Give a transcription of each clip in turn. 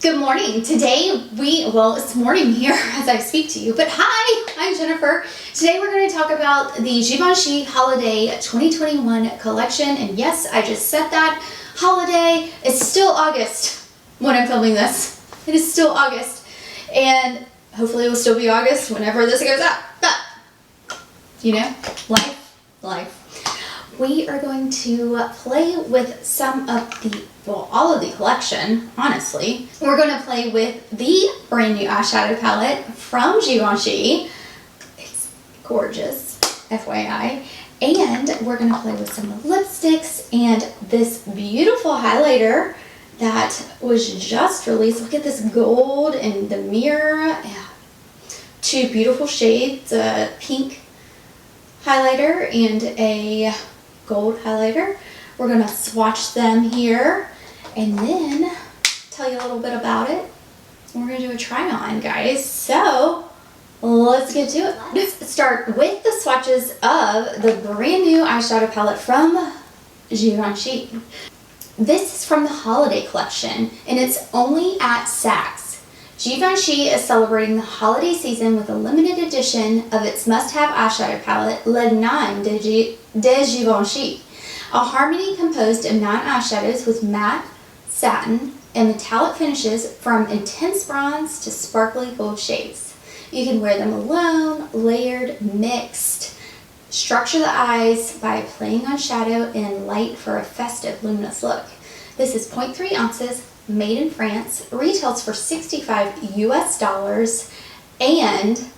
Good morning. Today well, it's morning here as I speak to you, but hi, I'm Jennifer. Today we're going to talk about the Givenchy Holiday 2021 collection. And yes, I just said that. Holiday. It's still August when I'm filming this. It is still August. And hopefully it will still be August whenever this goes up. But, you know, life. We are going to play with some of the, well, all of the collection, honestly. We're going to play with the brand new eyeshadow palette from Givenchy. It's gorgeous, FYI. And we're going to play with some of the lipsticks and this beautiful highlighter that was just released. Look at this gold and the mirror. Yeah. Two beautiful shades, a pink highlighter and a gold highlighter. We're going to swatch them here and then tell you a little bit about it. And we're going to do a try on, guys. So let's get to it. Let's start with the swatches of the brand new eyeshadow palette from Givenchy. This is from the holiday collection and it's only at Saks. Givenchy is celebrating the holiday season with a limited edition of its must-have eyeshadow palette, Cle de Givenchy, a harmony composed of 9 eyeshadows with matte, satin, and metallic finishes from intense bronze to sparkly gold shades. You can wear them alone, layered, mixed. Structure the eyes by playing on shadow and light for a festive, luminous look. This is 0.3 ounces, made in France, retails for $65 US, and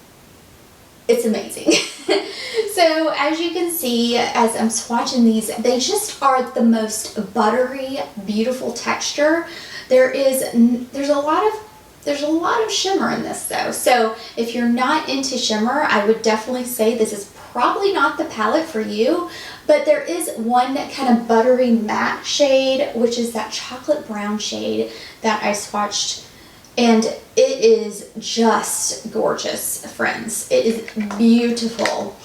it's amazing. So as you can see, as I'm swatching these, they just are the most buttery, beautiful texture. There's a lot of shimmer in this though. So if you're not into shimmer, I would definitely say this is probably not the palette for you. But there is one kind of buttery matte shade, which is that chocolate brown shade that I swatched. And it is just gorgeous, friends. It is beautiful.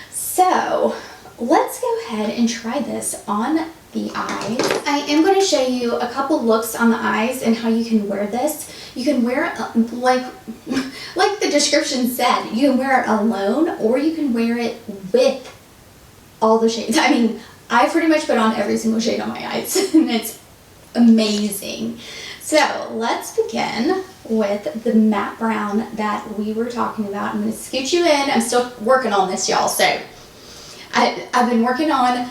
So let's go ahead and try this on the eyes. I am going to show you a couple looks on the eyes and how you can wear this. You can wear it like the description said, you can wear it alone or you can wear it with all the shades. I mean, I pretty much put on every single shade on my eyes and it's amazing. So let's begin with the matte brown that we were talking about. I'm going to scoot you in. I'm still working on this, y'all. So I've been working on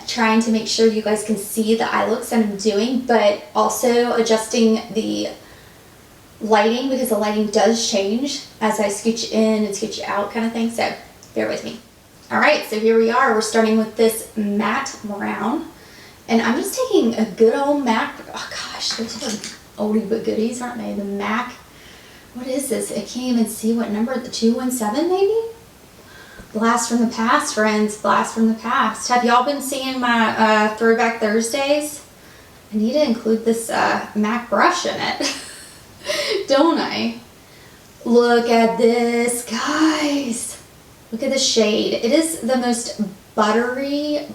trying to make sure you guys can see the eye looks that I'm doing, but also adjusting the lighting because the lighting does change as I scoot you in and scoot you out kind of thing. So bear with me. All right, so here we are. We're starting with this matte brown. And I'm just taking a good old MAC. Oh gosh, those are oldie but goodies, aren't they? The MAC. What is this? I can't even see what number. The 217 maybe? Blast from the past, friends. Blast from the past. Have y'all been seeing my Throwback Thursdays? I need to include this MAC brush in it. Don't I? Look at this, guys. Look at the shade. It is the most buttery,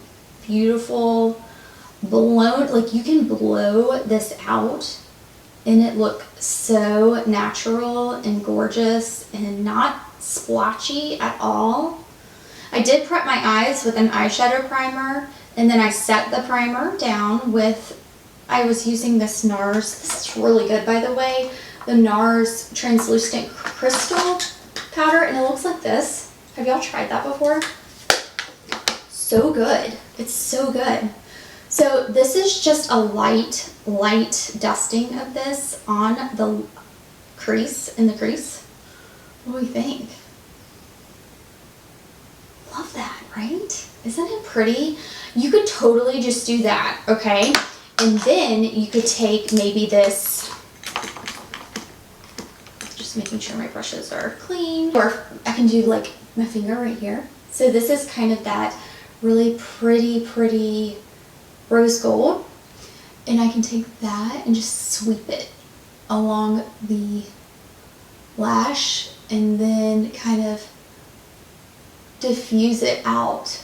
beautiful, blown, like you can blow this out and it look so natural and gorgeous and not splotchy at all. I did prep my eyes with an eyeshadow primer and then I set the primer down with, I was using this NARS, this is really good by the way, the NARS translucent crystal powder, and it looks like this. Have y'all tried that before? So good. It's so good. So this is just a light dusting of this on the crease, in the crease. What do you think? Love that, right? Isn't it pretty? You could totally just do that, okay? And then you could take maybe this, just making sure my brushes are clean, or I can do like my finger right here. So this is kind of that really pretty rose gold, and I can take that and just sweep it along the lash and then kind of diffuse it out.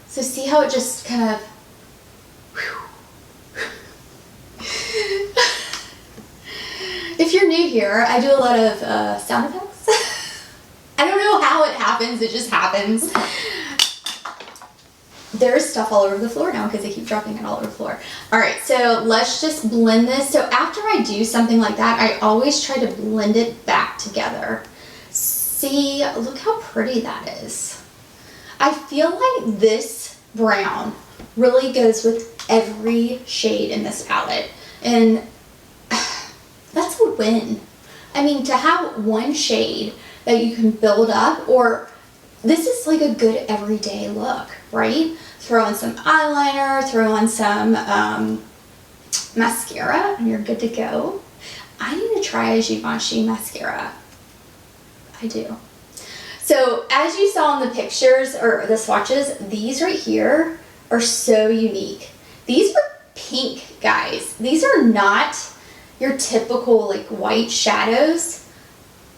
So see how it just kind of If you're new here, I do a lot of sound effects. I don't know how it happens, it just happens. There's stuff all over the floor now because I keep dropping it all over the floor. All right, so let's just blend this. So after I do something like that, I always try to blend it back together. See, look how pretty that is. I feel like this brown really goes with every shade in this palette. And that's a win. I mean, to have one shade that you can build up, or this is like a good everyday look, right? Throw on some eyeliner, throw on some mascara, and you're good to go. I need to try a Givenchy mascara. I do. So as you saw in the pictures or the swatches, these right here are so unique. These are pink, guys. These are not your typical like white shadows.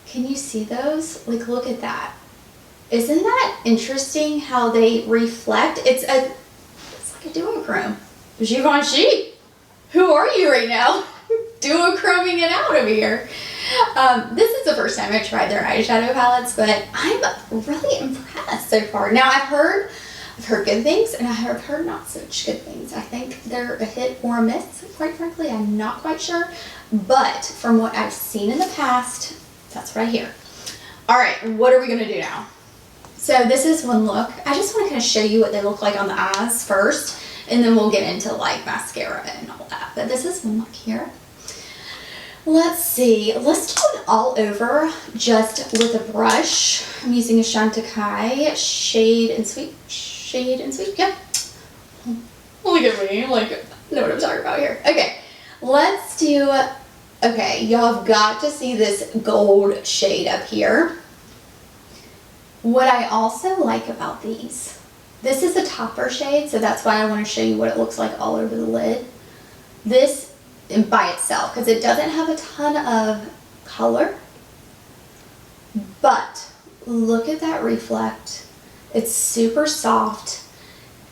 Can you see those? Like, look at that. Isn't that interesting how they reflect? It's like a duochrome. Givenchy, who are you right now? Duochroming it out over here. This is the first time I tried their eyeshadow palettes, but I'm really impressed so far. Now I've heard good things, and I have heard not such good things. I think they're a hit or a miss, quite frankly. I'm not quite sure, but from what I've seen in the past, that's what I hear. All right, what are we gonna do now? So this is one look. I just want to kind of show you what they look like on the eyes first, and then we'll get into like mascara and all that. But this is one look here. Let's see. Let's do it all over just with a brush. I'm using a Chantecaille Shade and Sweet. Shade and Sweet. Yep. Look at me. Like, I know what I'm talking about here. Okay. Let's do. Okay, y'all have got to see this gold shade up here. What I also like about these, this is a topper shade, so that's why I want to show you what it looks like all over the lid. This by itself, because it doesn't have a ton of color, but look at that reflect. It's super soft.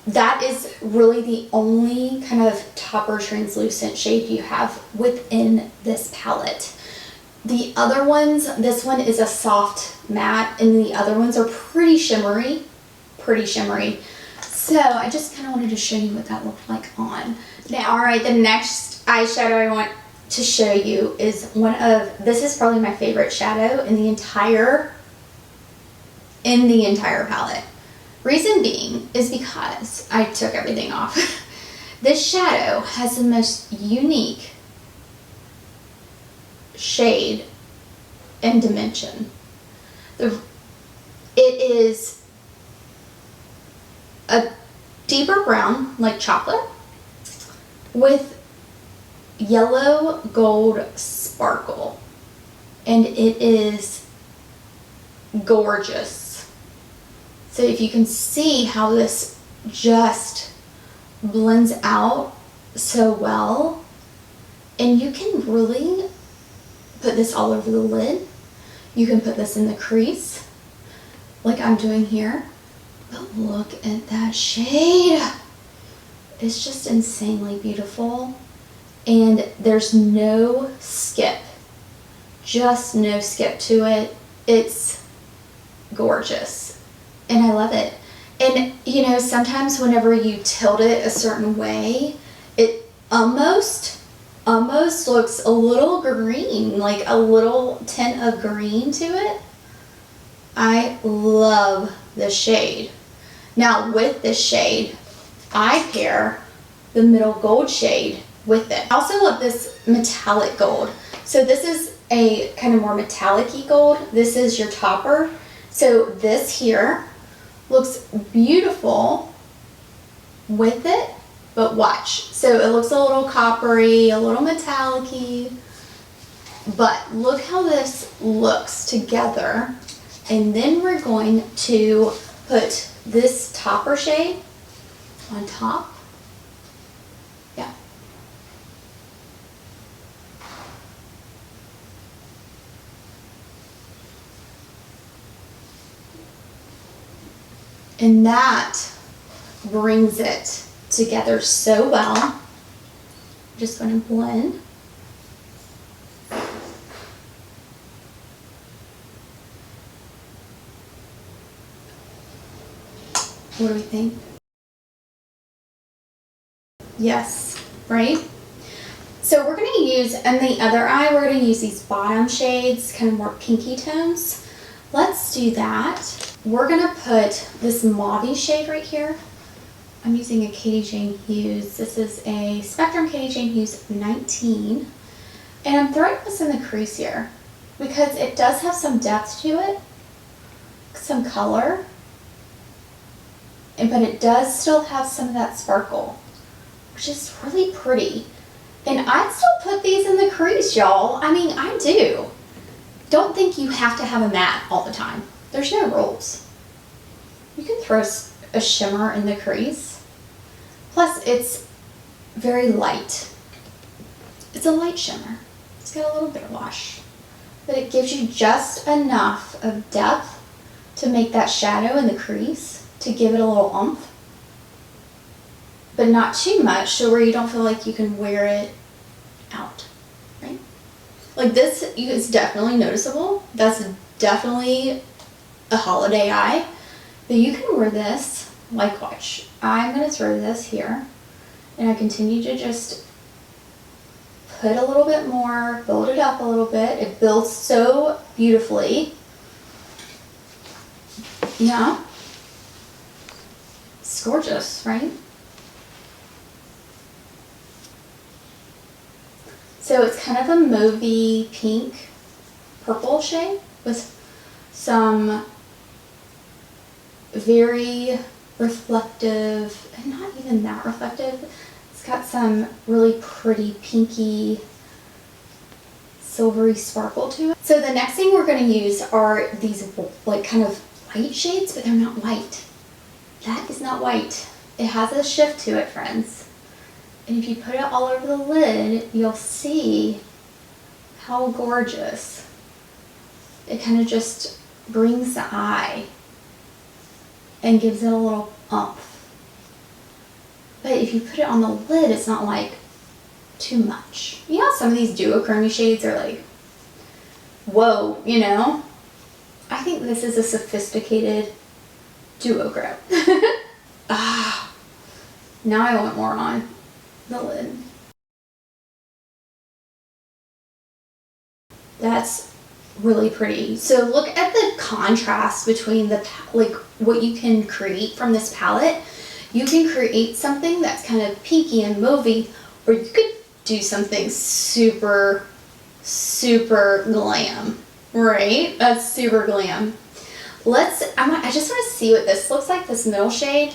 That is really the only kind of topper translucent shade you have within this palette. The other ones, this one is a soft matte, and the other ones are pretty shimmery, So I just kind of wanted to show you what that looked like on. Now, all right, the next eyeshadow I want to show you is this is probably my favorite shadow in the entire palette. Reason being is because I took everything off. This shadow has the most unique shade and dimension. It is a deeper brown, like chocolate, with yellow gold sparkle, and it is gorgeous. So if you can see how this just blends out so well, and you can really put this all over the lid. You can put this in the crease, like I'm doing here. But look at that shade. It's just insanely beautiful. And there's no skip. Just no skip to it. It's gorgeous. And I love it. And you know, sometimes whenever you tilt it a certain way, it almost looks a little green, like a little tint of green to it. I love this shade. Now with this shade, I pair the middle gold shade with it. I also love this metallic gold. So this is a kind of more metallic-y gold. This is your topper. So this here looks beautiful with it. But watch, so it looks a little coppery, a little metallic-y, but look how this looks together. And then we're going to put this topper shade on top. Yeah. And that brings it together so well. Just going to blend. What do we think? Yes, right? So we're going to use, in the other eye, we're going to use these bottom shades, kind of more pinky tones. Let's do that. We're going to put this mauve shade right here. I'm using a Katie Jane Hughes. This is a Spectrum Katie Jane Hughes 19. And I'm throwing this in the crease here because it does have some depth to it, some color, but it does still have some of that sparkle, which is really pretty. And I'd still put these in the crease, y'all. I mean, I do. Don't think you have to have a matte all the time. There's no rules. You can throw a shimmer in the crease. Plus, it's very light. It's a light shimmer. It's got a little bit of wash. But it gives you just enough of depth to make that shadow in the crease, to give it a little oomph. But not too much, so where you don't feel like you can wear it out, right? Like this is definitely noticeable. That's definitely a holiday eye. But you can wear this, like watch. I'm gonna throw this here, and I continue to just put a little bit more, build it up a little bit. It builds so beautifully. Yeah. It's gorgeous, right? So it's kind of a mauvey pink purple shade with some very reflective, and not even that reflective. It's got some really pretty pinky silvery sparkle to it. So the next thing we're going to use are these like kind of white shades, but they're not white. That is not white. It has a shift to it, friends. And if you put it all over the lid, you'll see how gorgeous. It kind of just brings the eye and gives it a little oomph. But if you put it on the lid, it's not like too much. You know, some of these duochrome shades are like, whoa, you know? I think this is a sophisticated duochrome. Now I want more on the lid. That's really pretty. So look at the contrast between the, like, what you can create from this palette. You can create something that's kind of pinky and mauvey, or you could do something super, super glam, right? That's super glam. I just want to see what this looks like, this middle shade,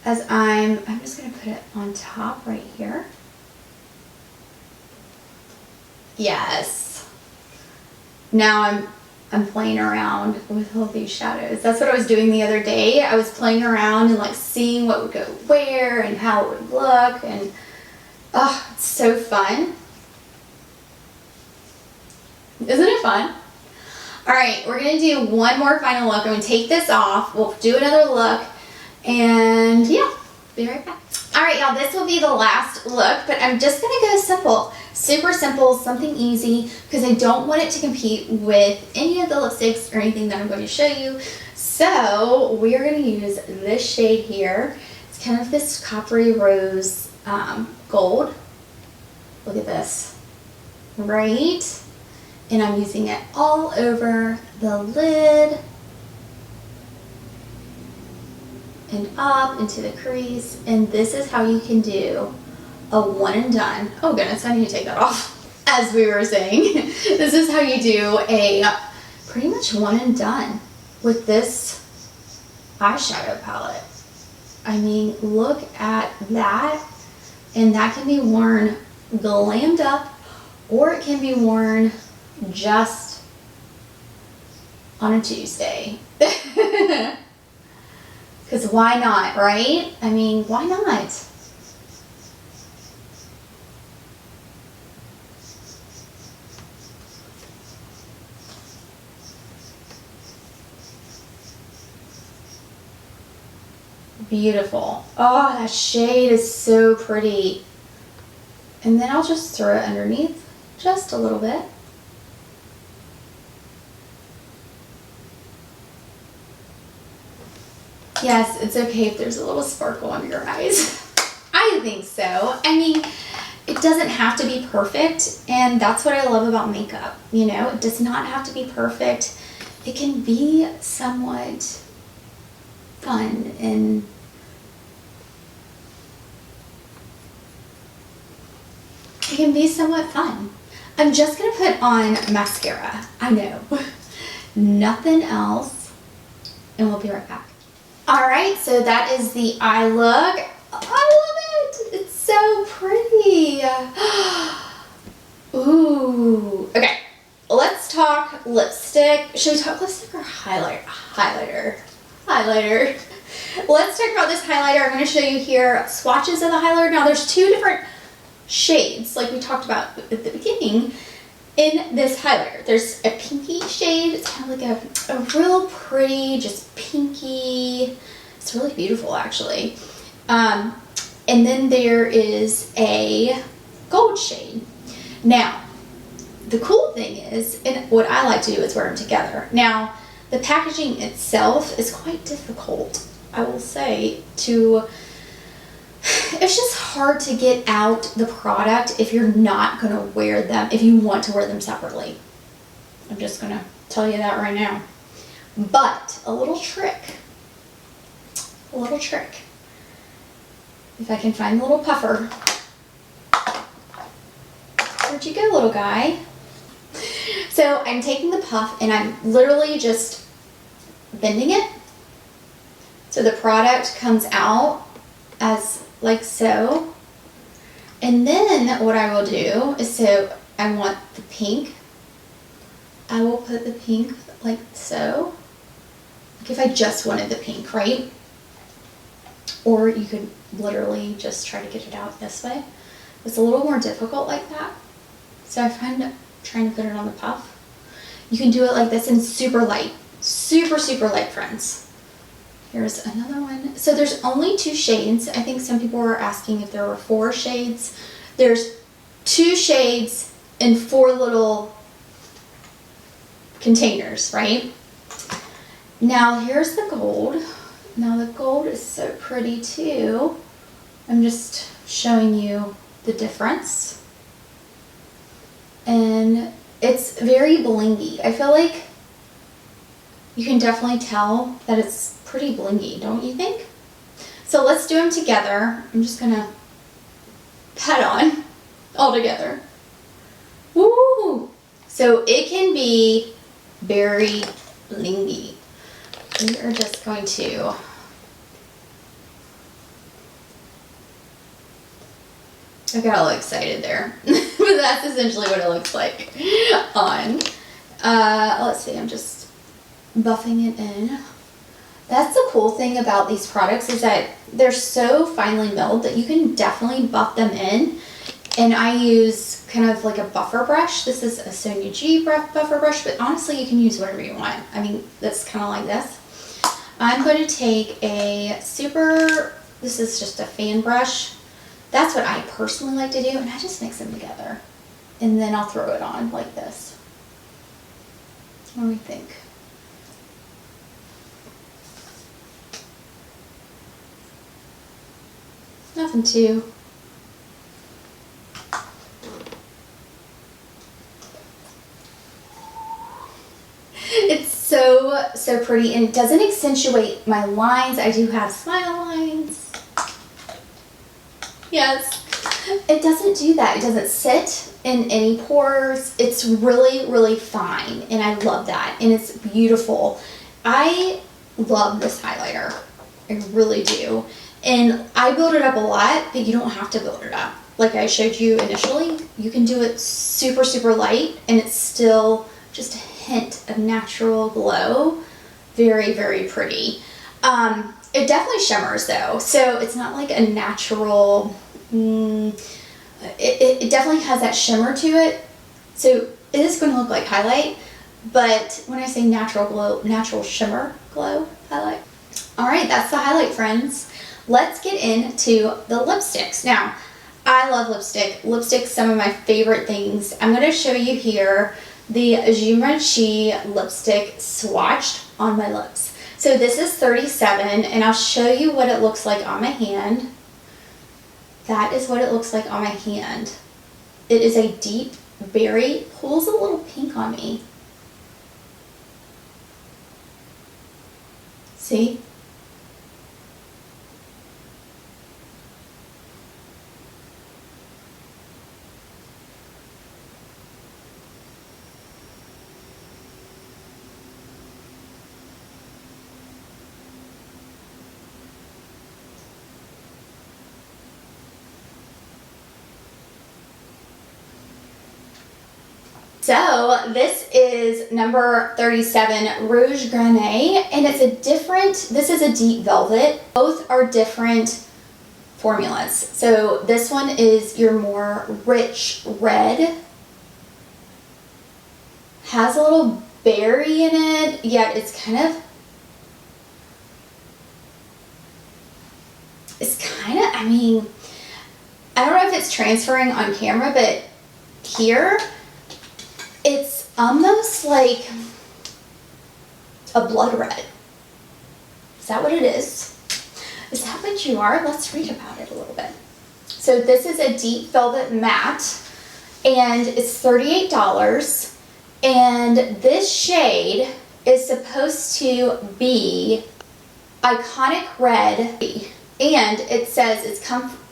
as I'm just going to put it on top right here. Yes. Now I'm playing around with all these shadows. That's what I was doing the other day. I was playing around and like seeing what would go where and how it would look, and oh, it's so fun. Isn't it fun? All right, we're gonna do one more final look. I'm gonna take this off. We'll do another look, and yeah, be right back. All right, y'all, this will be the last look, but I'm just gonna go simple. Super simple, something easy, because I don't want it to compete with any of the lipsticks or anything that I'm going to show you. So we're going to use this shade here. It's kind of this coppery rose gold. Look at this, right? And I'm using it all over the lid and up into the crease. And this is how you can do a one and done. Oh goodness, I need to take that off. As we were saying, this is how you do a pretty much one and done with this eyeshadow palette. I mean, look at that. And that can be worn glammed up, or it can be worn just on a Tuesday. Because why not, right? I mean, why not? Beautiful. Oh, that shade is so pretty. And then I'll just throw it underneath just a little bit. Yes, it's okay if there's a little sparkle under your eyes. I think so. I mean, it doesn't have to be perfect, and that's what I love about makeup. You know, it does not have to be perfect. It can be somewhat fun and it can be somewhat fun. I'm just gonna put on mascara. I know. Nothing else. And we'll be right back. Alright, so that is the eye look. I love it! It's so pretty. Ooh. Okay, let's talk lipstick. Should we talk lipstick or highlighter? Highlighter. Let's talk about this highlighter. I'm going to show you here swatches of the highlighter. Now there's two different shades, like we talked about at the beginning, in this highlighter. There's a pinky shade. It's kind of like a real pretty, just pinky. It's really beautiful, actually. And then there is a gold shade. Now, the cool thing is, and what I like to do is wear them together. Now, the packaging itself is quite difficult, I will say, it's just hard to get out the product if you're not going to wear them, if you want to wear them separately. I'm just going to tell you that right now. But a little trick. If I can find the little puffer. Where'd you go, little guy? So I'm taking the puff and I'm literally just bending it. So the product comes out as like so. And then what I will do is, so I want the pink. I will put the pink like so. Like if I just wanted the pink, right? Or you could literally just try to get it out this way. It's a little more difficult like that. So I find trying to put it on the puff. You can do it like this and super light. Super, super light, friends. Here's another one. So there's only 2 shades. I think some people were asking if there were 4 shades. There's 2 shades in 4 little containers, right? Now here's the gold. Now the gold is so pretty too. I'm just showing you the difference. And it's very blingy. I feel like you can definitely tell that it's pretty blingy, don't you think? So let's do them together. I'm just gonna pat on all together. Woo! So it can be very blingy. We are just going to I got all excited there. But that's essentially what it looks like on. Let's see, I'm just buffing it in. That's the cool thing about these products, is that they're so finely milled that you can definitely buff them in. And I use kind of like a buffer brush. This is a Sonia G buffer brush, but honestly you can use whatever you want. I mean, that's kind of like this. I'm going to take this is just a fan brush. That's what I personally like to do, and I just mix them together. And then I'll throw it on like this. What do we think? Nothing too. It's so pretty, and it doesn't accentuate my lines. I do have smile lines. Yes, it doesn't do that. It doesn't sit in any pores. It's really, really fine, and I love that, and it's beautiful. I love this highlighter. I really do. And I build it up a lot, but you don't have to build it up. Like I showed you initially, you can do it super, super light, and it's still just a hint of natural glow. Very, very pretty. It definitely shimmers though, so it's not like a natural, it definitely has that shimmer to it. So it is going to look like highlight, but when I say natural glow, natural shimmer glow highlight. Alright, that's the highlight, friends. Let's get into the lipsticks. Now, I love lipstick. Lipstick's some of my favorite things. I'm going to show you here the Givenchy lipstick swatched on my lips. So this is 37, and I'll show you what it looks like on my hand. That is what it looks like on my hand. It is a deep berry, pulls a little pink on me. See? So this is number 37, Rouge Grenade, and it's a different, this is a deep velvet. Both are different formulas. So this one is your more rich red, has a little berry in it, yet it's I mean, I don't know if it's transferring on camera, but here, it's almost like a blood red. Is that what it is? Is that what you are? Let's read about it a little bit. So this is a deep velvet matte, and it's $38. And this shade is supposed to be iconic red. And it says it's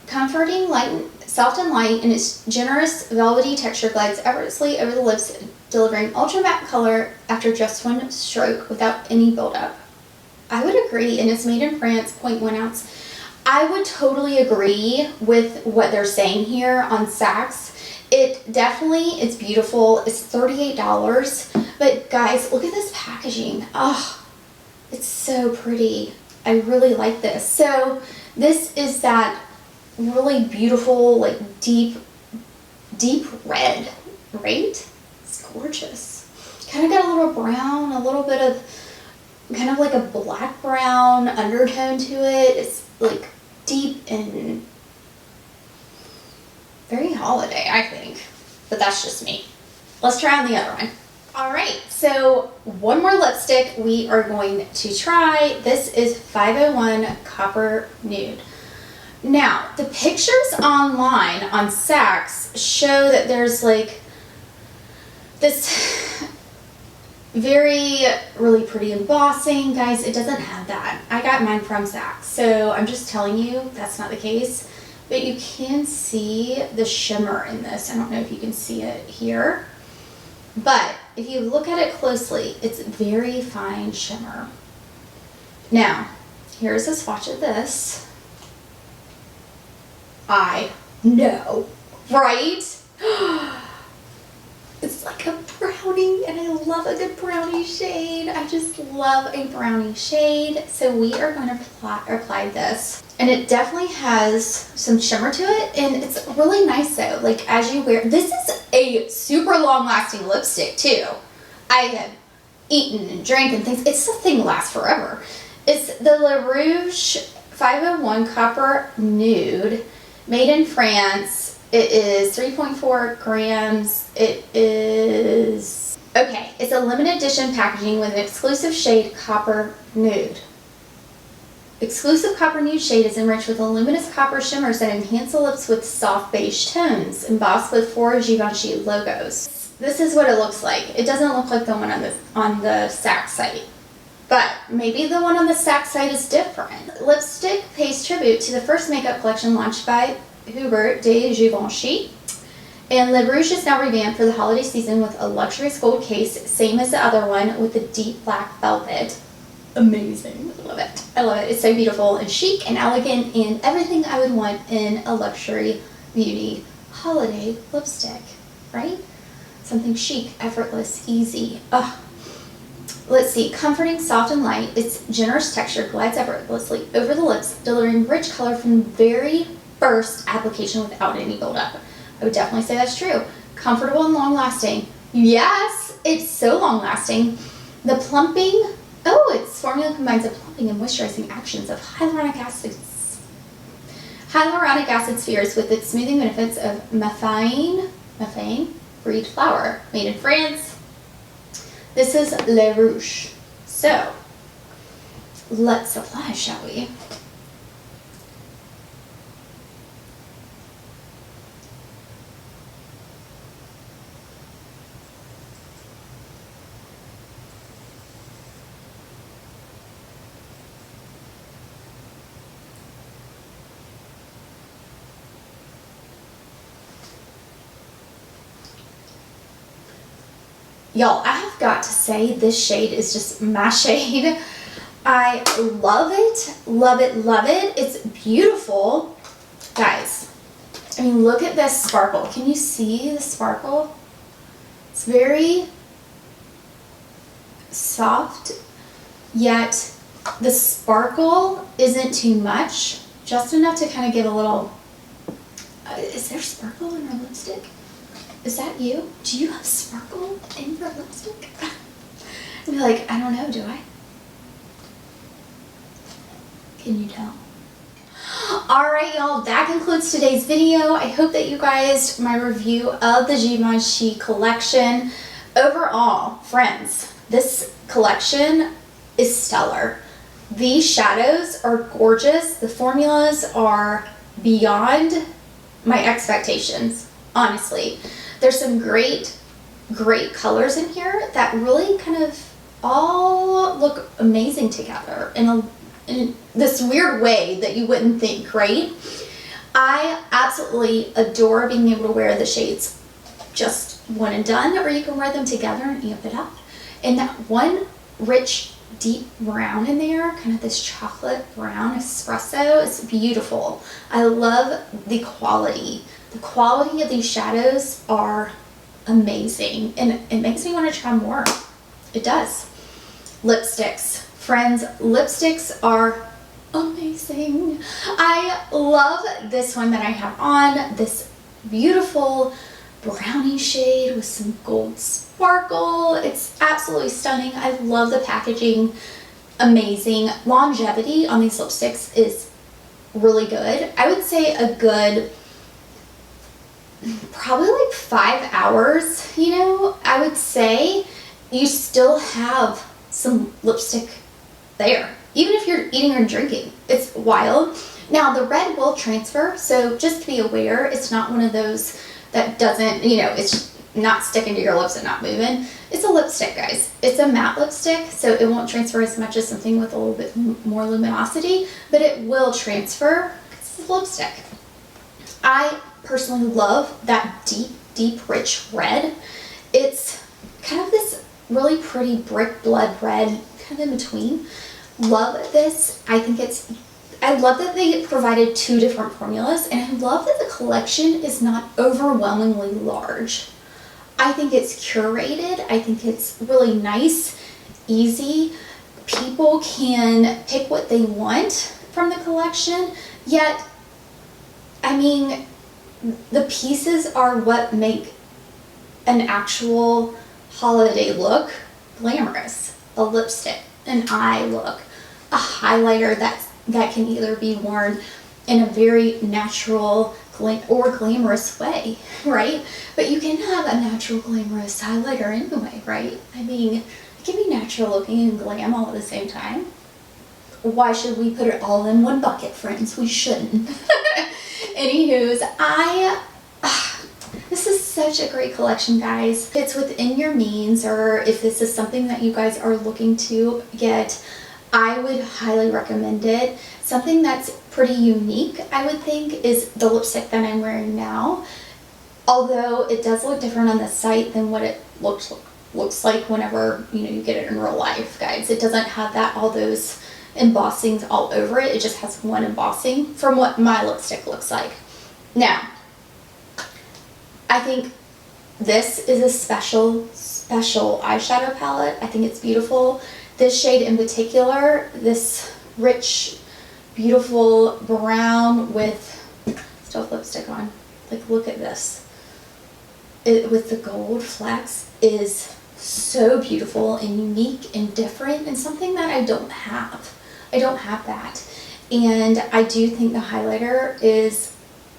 comforting, light, soft and light, and its generous velvety texture glides effortlessly over the lips, delivering ultra matte color after just one stroke without any buildup. I would agree, and it's made in France, 0.1 ounce. I would totally agree with what they're saying here on Saks. It definitely is beautiful. It's $38, but guys, look at this packaging. Oh, it's so pretty. I really like this. So this is that really beautiful, like deep red, right? It's gorgeous. Kind of got a little brown, a little bit of kind of like a black brown undertone to it. It's like deep and very holiday, I think, but that's just me. Let's try on the other one. All right, so one more lipstick we are going to try. This is 501 Copper Nude. Now, the pictures online on Saks show that there's like this really pretty embossing. Guys, it doesn't have that. I got mine from Saks, so I'm just telling you that's not the case. But you can see the shimmer in this. I don't know if you can see it here. But if you look at it closely, it's very fine shimmer. Now, here's a swatch of this. I know, right? It's like a brownie, and I love a good brownie shade. I just love a brownie shade. So we are going to apply this. And it definitely has some shimmer to it, and it's really nice though. Like as you wear, this is a super long lasting lipstick too. I have eaten and drank and things. This thing lasts forever. It's the Rouge 501 Copper Nude, made in France. It is 3.4 grams. It is, okay, it's a limited edition packaging with an exclusive shade, Copper Nude. Exclusive Copper Nude shade is enriched with luminous copper shimmers that enhance the lips with soft beige tones, embossed with 4 Givenchy logos. This is what it looks like. It doesn't look like the one on the Saks site, but maybe the one on the Saks site is different. Lipstick pays tribute to the first makeup collection launched by Hubert de Givenchy, and Le Rouge is now revamped for the holiday season with a luxurious gold case, same as the other one, with the deep black velvet. Amazing. I love it. I love it. It's so beautiful and chic and elegant and everything I would want in a luxury beauty holiday lipstick, right? Something chic, effortless, easy. Ugh. Let's see. Comforting, soft, and light. Its generous texture glides effortlessly over the lips, delivering rich color from the very first application without any buildup. I would definitely say that's true. Comfortable and long lasting. Yes, it's so long lasting. The plumping, its formula combines the plumping and moisturizing actions of hyaluronic acid spheres with its smoothing benefits of methane breed flower, made in France. This is Le Rouge. So, let's apply, shall we? Y'all, I have got to say this shade is just my shade. I love it, love it, love it. It's beautiful. Guys, I mean, look at this sparkle. Can you see the sparkle? It's very soft, yet the sparkle isn't too much. Just enough to kind of give a little, is there sparkle in our lipstick? Is that you? Do you have sparkle in your lipstick? I'd be like, I don't know, do I? Can you tell? Alright, y'all, that concludes today's video. I hope that you guys, my review of the Givenchy collection. Overall, friends, this collection is stellar. These shadows are gorgeous. The formulas are beyond my expectations, honestly. There's some great colors in here that really kind of all look amazing together in this weird way that you wouldn't think, right? I absolutely adore being able to wear the shades just one and done, or you can wear them together and amp it up. And that one rich, deep brown in there, kind of this chocolate brown espresso, is beautiful. I love the quality. The quality of these shadows are amazing, and it makes me want to try more. It does. Lipsticks. Friends, lipsticks are amazing. I love this one that I have on, this beautiful brownie shade with some gold sparkle. It's absolutely stunning. I love the packaging. Amazing. Longevity on these lipsticks is really good. I would say a good probably like 5 hours, you know. I would say you still have some lipstick there, even if you're eating or drinking. It's wild. Now the red will transfer, so just be aware, it's not one of those that doesn't, you know, it's not sticking to your lips and not moving. It's a lipstick, guys. It's a matte lipstick, so it won't transfer as much as something with a little bit more luminosity, but it will transfer because it's a lipstick. I personally love that deep rich red. It's kind of this really pretty brick blood red, kind of in between. Love this. I love that they provided 2 different formulas, and I love that the collection is not overwhelmingly large. I think it's curated. I think it's really nice, easy. People can pick what they want from the collection, yet, I mean, the pieces are what make an actual holiday look glamorous. A lipstick, an eye look, a highlighter that can either be worn in a very natural or glamorous way, right? But you can have a natural glamorous highlighter anyway, right? I mean, it can be natural looking and glam all at the same time. Why should we put it all in one bucket, friends? We shouldn't. Anywho's, this is such a great collection, guys. If it's within your means, or if this is something that you guys are looking to get, I would highly recommend it. Something that's pretty unique, I would think, is the lipstick that I'm wearing now. Although it does look different on the site than what it looks like whenever, you know, you get it in real life, guys. It doesn't have all those embossings all over it. It just has one embossing from what my lipstick looks like. Now, I think this is a special eyeshadow palette. I think it's beautiful. This shade in particular, this rich, beautiful brown with still lipstick on. Like, look at this. With the gold flecks is so beautiful and unique and different, and something that I don't have. I don't have that. And I do think the highlighter is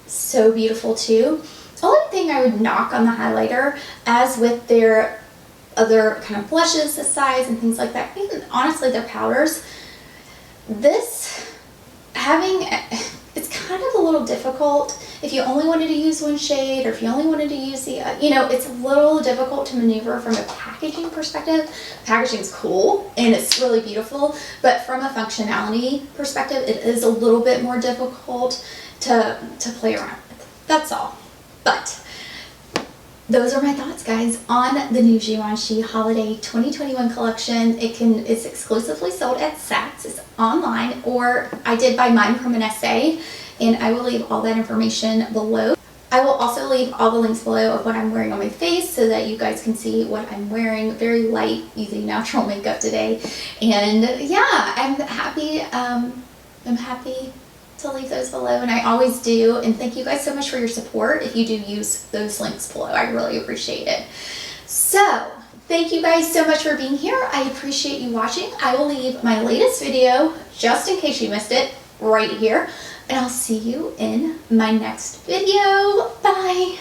so beautiful too. The only thing I would knock on the highlighter, as with their other kind of blushes, the size and things like that, even honestly their powders, this, it's kind of a little difficult if you only wanted to use one shade, or if you only wanted to use the, it's a little difficult to maneuver from a packaging perspective. Packaging's cool and it's really beautiful, but from a functionality perspective, it is a little bit more difficult to play around with. That's all. But those are my thoughts, guys, on the new Givenchy Holiday 2021 collection. It's exclusively sold at Saks. It's online, or I did buy mine from an SA, and I will leave all that information below. I will also leave all the links below of what I'm wearing on my face so that you guys can see what I'm wearing. Very light, using natural makeup today. And yeah, I'm happy to leave those below, and I always do. And thank you guys so much for your support if you do use those links below. I really appreciate it. So thank you guys so much for being here. I appreciate you watching. I will leave my latest video, just in case you missed it, right here. And I'll see you in my next video. Bye.